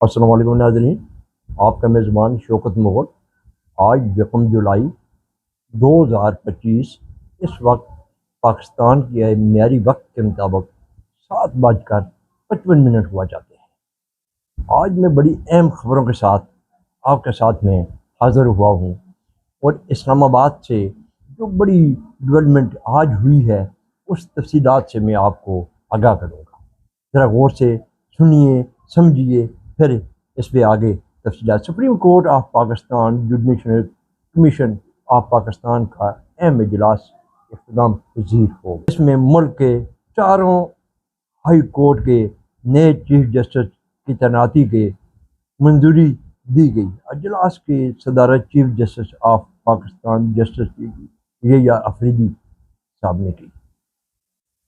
السلام علیکم ناظرین، آپ کا میزبان شوکت مغل۔ آج یکم جولائی 2025 اس وقت پاکستان کی معیاری وقت کے مطابق 7:55 ہوا جاتے ہیں۔ آج میں بڑی اہم خبروں کے ساتھ آپ کے ساتھ میں حاضر ہوا ہوں، اور اسلام آباد سے جو بڑی ڈیولپمنٹ آج ہوئی ہے اس تفصیلات سے میں آپ کو آگاہ کروں گا۔ ذرا غور سے سنیے، سمجھیے، پھر اس پہ آگے تفصیلات۔ Supreme court of Pakistan judicial commission of Pakistan کا اہم اجلاس اختتام پذیر ہو گیا۔ اس میں ملک کے چاروں ہائی کورٹ کے نئے چیف جسٹس کی تعیناتی کے منظوری دی گئی۔ اجلاس کی صدارت chief justice of Pakistan justice Yahya Afridi صاحب نے کی۔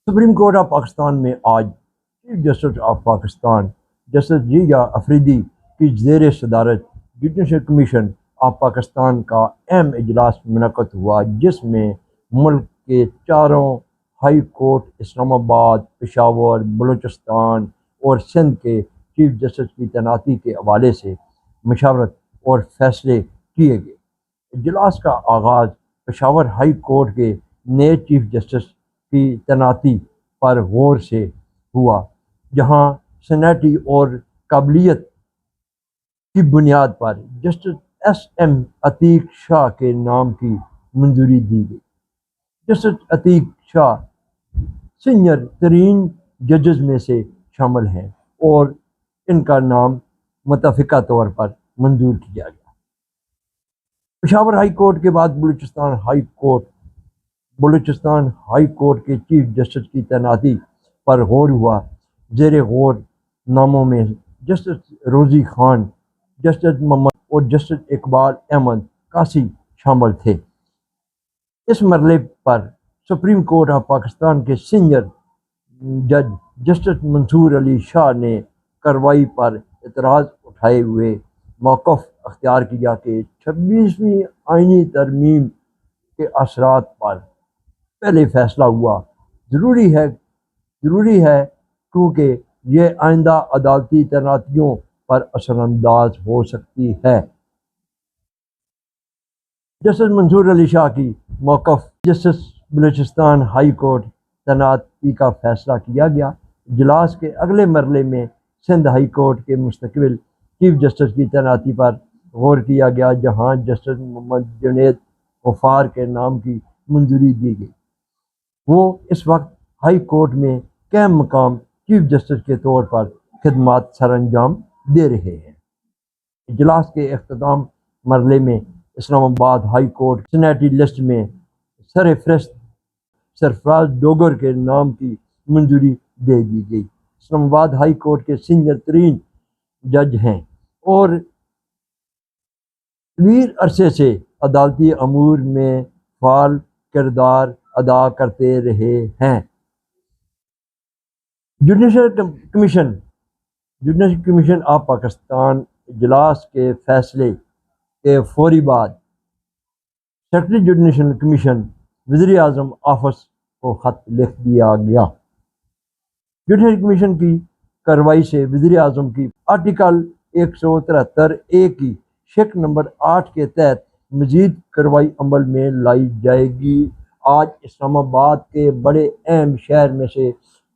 سپریم کورٹ آف پاکستان میں آج chief justice of Pakistan justice Yahya Afridi کی زیر صدارت جوڈیشل کمیشن آف پاکستان کا اہم اجلاس منعقد ہوا، جس میں ملک کے چاروں ہائی کورٹ اسلام آباد، پشاور، بلوچستان اور سندھ کے چیف جسٹس کی تعیناتی کے حوالے سے مشاورت اور فیصلے کیے گئے۔ اجلاس کا آغاز پشاور ہائی کورٹ کے نئے چیف جسٹس کی تعیناتی پر غور سے ہوا، جہاں سینیٹی اور قابلیت کی بنیاد پر جسٹس ایس ایم عتیق شاہ کے نام کی منظوری دی گئی۔ جسٹس عتیق شاہ سینئر ترین ججز میں سے شامل ہیں اور ان کا نام متفقہ طور پر منظور کیا گیا۔ پشاور ہائی کورٹ کے بعد بلوچستان ہائی کورٹ کے چیف جسٹس کی تعیناتی پر غور ہوا۔ زیر غور ناموں میں جسٹس روزی خان، جسٹس محمد اور جسٹس اقبال احمد قاسی شامل تھے۔ اس مرحلے پر سپریم کورٹ آف پاکستان کے سینئر جج جسٹس منصور علی شاہ نے کارروائی پر اعتراض اٹھائے ہوئے موقف اختیار کیا کہ 26ویں آئینی ترمیم کے اثرات پر پہلے فیصلہ ہوا ضروری ہے کیونکہ یہ آئندہ عدالتی تعیناتیوں پر اثر انداز ہو سکتی ہے۔ جسٹس منصور علی شاہ کی موقف جسٹس بلوچستان ہائی کورٹ تعیناتی کا فیصلہ کیا گیا۔ اجلاس کے اگلے مرحلے میں سندھ ہائی کورٹ کے مستقبل چیف جسٹس کی تعیناتی پر غور کیا گیا، جہاں جسٹس محمد جنید غفار کے نام کی منظوری دی گئی۔ وہ اس وقت ہائی کورٹ میں قائم مقام چیف جسٹس کے طور پر خدمات سر انجام دے رہے ہیں۔ اجلاس کے اختتام مرحلے میں اسلام آباد ہائی کورٹ سینیٹی لسٹ میں سرفہرست سرفراز ڈوگر کے نام کی منظوری دے دی گئی۔ اسلام آباد ہائی کورٹ کے سینئر ترین جج ہیں اور طویل عرصے سے عدالتی امور میں فعال کردار ادا کرتے رہے ہیں۔ جوڈیشل کمیشن آف پاکستان اجلاس کے فیصلے کے فوری بعد سیکرٹری جوڈیشل کمیشن وزیر اعظم آفس کو خط لکھ دیا گیا۔ جوڈیشل کمیشن کی کارروائی سے وزیر اعظم کی آرٹیکل 173A کی شق نمبر 8 کے تحت مزید کارروائی عمل میں لائی جائے گی۔ آج اسلام آباد کے بڑے اہم شہر میں سے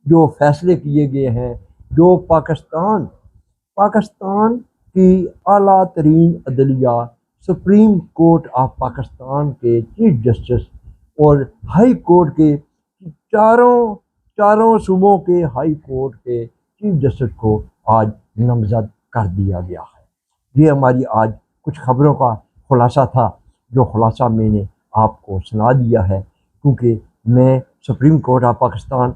جو فیصلے کیے گئے ہیں، جو پاکستان کی اعلیٰ ترین عدلیہ سپریم کورٹ آف پاکستان کے چیف جسٹس اور ہائی کورٹ کے چاروں صوبوں کے ہائی کورٹ کے چیف جسٹس کو آج نامزد کر دیا گیا ہے۔ یہ ہماری آج کچھ خبروں کا خلاصہ تھا، جو خلاصہ میں نے آپ کو سنا دیا ہے، کیونکہ میں supreme court of Pakistan,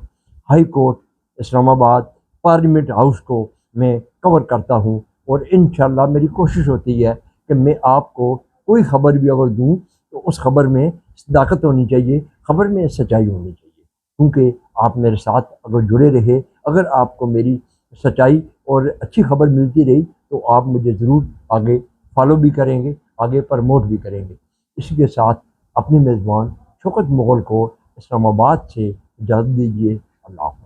high court Islamabad, parliament house کو میں کور کرتا ہوں، اور انشاءاللہ میری کوشش ہوتی ہے کہ میں آپ کو کوئی خبر بھی اگر دوں تو اس خبر میں صداقت ہونی چاہیے، خبر میں سچائی ہونی چاہیے، کیونکہ آپ میرے ساتھ اگر جڑے رہے، اگر آپ کو میری سچائی اور اچھی خبر ملتی رہی تو آپ مجھے ضرور آگے فالو بھی کریں گے، آگے پروموٹ بھی کریں گے۔ اسی کے ساتھ اپنی میزبان شوکت مغل کو اسلام آباد سے اجازت دیجیے۔ اللہ حافظ۔